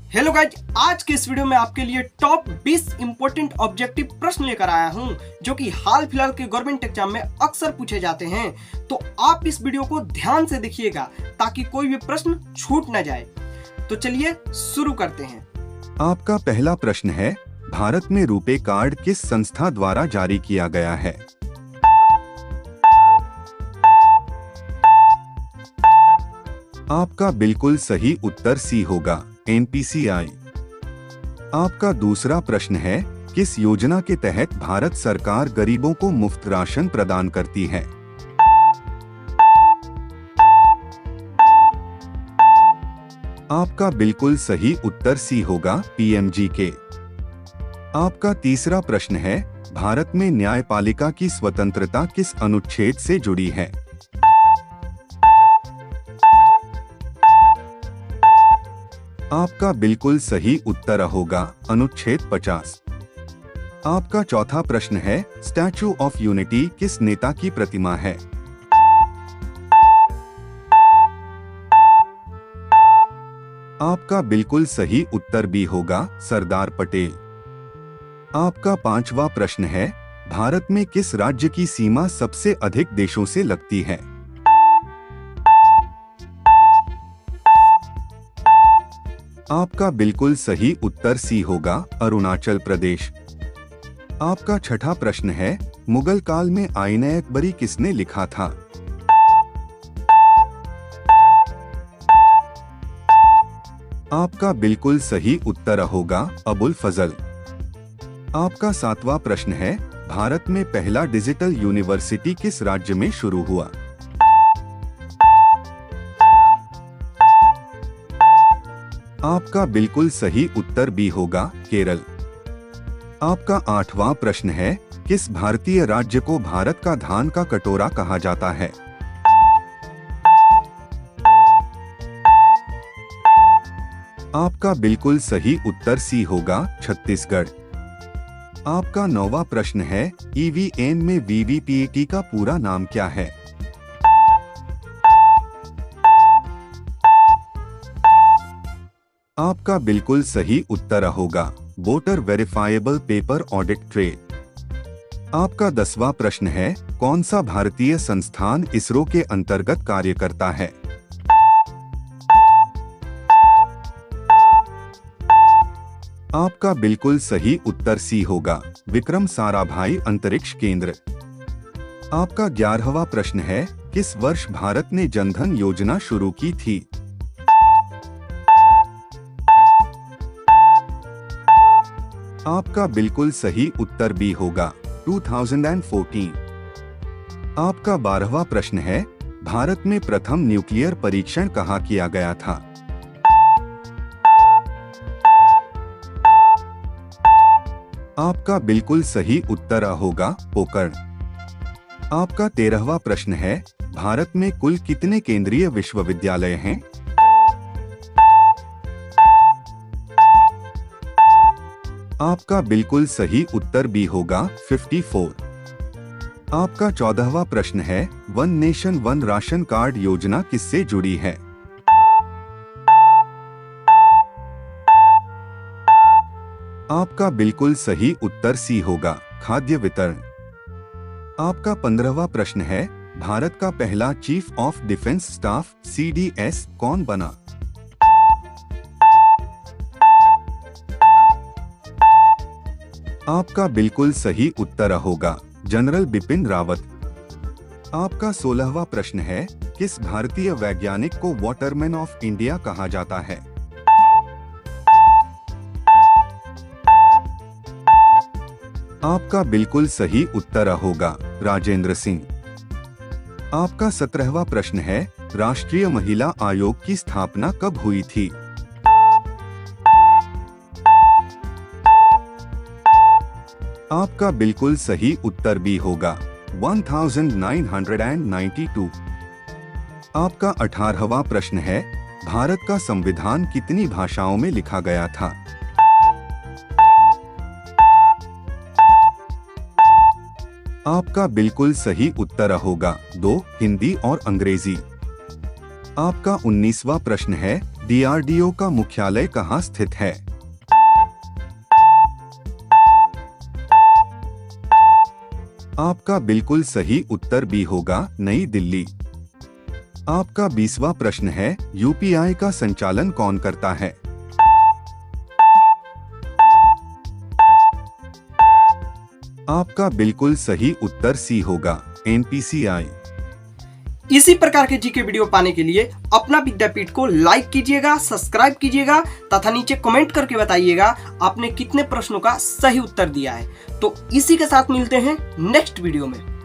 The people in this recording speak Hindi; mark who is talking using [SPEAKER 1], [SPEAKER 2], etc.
[SPEAKER 1] हेलो गाइज, आज के इस वीडियो में आपके लिए टॉप 20 इंपॉर्टेंट ऑब्जेक्टिव प्रश्न लेकर आया हूं जो कि हाल फिलहाल के गवर्नमेंट एग्जाम में अक्सर पूछे जाते हैं। तो आप इस वीडियो को ध्यान से देखिएगा ताकि कोई भी प्रश्न छूट न जाए। तो चलिए शुरू करते हैं।
[SPEAKER 2] आपका पहला प्रश्न है, भारत में रुपे कार्ड किस संस्था द्वारा जारी किया गया है? आपका बिल्कुल सही उत्तर सी होगा, NPCI। आपका दूसरा प्रश्न है, किस योजना के तहत भारत सरकार गरीबों को मुफ्त राशन प्रदान करती है? आपका बिल्कुल सही उत्तर सी होगा, PMGK। आपका तीसरा प्रश्न है, भारत में न्यायपालिका की स्वतंत्रता किस अनुच्छेद से जुड़ी है? आपका बिल्कुल सही उत्तर होगा, अनुच्छेद 50। आपका चौथा प्रश्न है, स्टैचू ऑफ यूनिटी किस नेता की प्रतिमा है? आपका बिल्कुल सही उत्तर भी होगा, सरदार पटेल। आपका पांचवा प्रश्न है, भारत में किस राज्य की सीमा सबसे अधिक देशों से लगती है? आपका बिल्कुल सही उत्तर सी होगा, अरुणाचल प्रदेश। आपका छठा प्रश्न है, मुगल काल में आईने अकबरी किसने लिखा था? आपका बिल्कुल सही उत्तर होगा, अबुल फजल। आपका सातवां प्रश्न है, भारत में पहला डिजिटल यूनिवर्सिटी किस राज्य में शुरू हुआ? आपका बिल्कुल सही उत्तर भी होगा, केरल। आपका आठवां प्रश्न है, किस भारतीय राज्य को भारत का धान का कटोरा कहा जाता है? आपका बिल्कुल सही उत्तर सी होगा, छत्तीसगढ़। आपका नौवां प्रश्न है, EVM में VVPAT का पूरा नाम क्या है? आपका बिल्कुल सही उत्तर होगा, वोटर वेरिफाइएबल पेपर ऑडिट ट्रेल। आपका 10वां प्रश्न है, कौन सा भारतीय संस्थान इसरो के अंतर्गत कार्य करता है? आपका बिल्कुल सही उत्तर सी होगा, विक्रम साराभाई अंतरिक्ष केंद्र। आपका 11वां प्रश्न है, किस वर्ष भारत ने जनधन योजना शुरू की थी? आपका बिल्कुल सही उत्तर भी होगा, 2014। आपका 12वां प्रश्न है, भारत में प्रथम न्यूक्लियर परीक्षण कहाँ किया गया था? आपका बिल्कुल सही उत्तर होगा, पोखरण। आपका 13वां प्रश्न है, भारत में कुल कितने केंद्रीय विश्वविद्यालय हैं? आपका बिल्कुल सही उत्तर भी होगा, 54। आपका 14वां प्रश्न है, one nation one ration card योजना किससे जुड़ी है? आपका बिल्कुल सही उत्तर सी होगा, खाद्य वितरण। आपका 15वां प्रश्न है, भारत का पहला chief of defence staff CDS कौन बना? आपका बिल्कुल सही उत्तर होगा, जनरल बिपिन रावत। आपका 16वां प्रश्न है, किस भारतीय वैज्ञानिक को वाटरमैन ऑफ इंडिया कहा जाता है? आपका बिल्कुल सही उत्तर होगा, राजेंद्र सिंह। आपका 17वां प्रश्न है, राष्ट्रीय महिला आयोग की स्थापना कब हुई थी? आपका बिल्कुल सही उत्तर भी होगा, 1992। आपका 18वां प्रश्न है, भारत का संविधान कितनी भाषाओं में लिखा गया था? आपका बिल्कुल सही उत्तर होगा, 2, हिंदी और अंग्रेजी। आपका 19वां प्रश्न है, डीआरडीओ का मुख्यालय कहाँ स्थित है? आपका बिल्कुल सही उत्तर बी होगा, नई दिल्ली। आपका 20वां प्रश्न है, यूपीआई का संचालन कौन करता है? आपका बिल्कुल सही उत्तर सी होगा, एनपीसीआई।
[SPEAKER 1] इसी प्रकार के जीके वीडियो पाने के लिए अपना विद्यापीठ को लाइक कीजिएगा, सब्सक्राइब कीजिएगा तथा नीचे कमेंट करके बताइएगा आपने कितने प्रश्नों का सही उत्तर दिया है। तो इसी के साथ मिलते हैं नेक्स्ट वीडियो में।